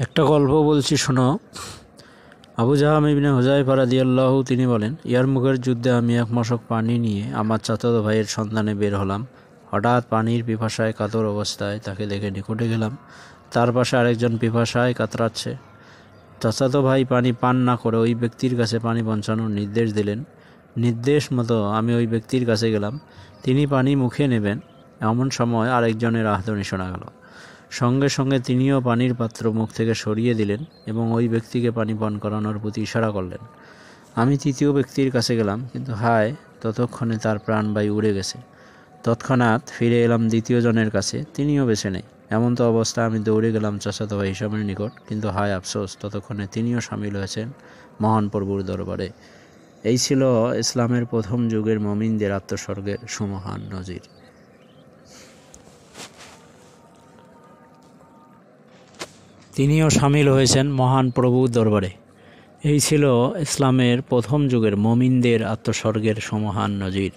একটা গল্প বলছি শোনো। আবু জাহাম ইবনে হুযায়ফা রাদিয়াল্লাহু তিনি বলেন, ইয়ারমুকের যুদ্ধে আমি এক মশক পানি নিয়ে আমার চাচাতো ভাইয়ের সন্ধানে বের হলাম। হঠাৎ পানির পিপাসায় কাতর অবস্থায় তাকে দেখে নিকটে গেলাম। তার পাশে আরেকজন পিপাসায় কাতরাচ্ছে। চাচাতো ভাই পানি পান না করে ওই ব্যক্তির কাছে পানি পৌঁছানোর নির্দেশ দিলেন। নির্দেশ মতো আমি ওই ব্যক্তির কাছে গেলাম। তিনি পানি মুখে নেবেন, এমন সময় আরেকজনের আহ্বানি শোনা গেল। সঙ্গে সঙ্গে তিনিও পানির পাত্র মুখ থেকে সরিয়ে দিলেন এবং ওই ব্যক্তিকে পানি পান করানোর প্রতি ইশারা করলেন। আমি তৃতীয় ব্যক্তির কাছে গেলাম, কিন্তু হায়, ততক্ষণে তার প্রাণবায়ু উড়ে গেছে। তৎক্ষণাৎ ফিরে এলাম দ্বিতীয় জনের কাছে, তিনিও বেছে নেই। এমন তো অবস্থা আমি দৌড়ে গেলাম চাচাতো ভাই হিসাবের নিকট, কিন্তু হায় আফসোস, ততক্ষণে তিনিও সামিল হয়েছেন মহান প্রভুর দরবারে। এই ছিল ইসলামের প্রথম যুগের মুমিনদের আত্মস্বর্গের সুমহান নজির। তিনিও সামিল হয়েছেন মহান প্রভুর দরবারে। এই ছিল ইসলামের প্রথম যুগের মুমিনদের আত্মস্বর্গের সুমহান নজির।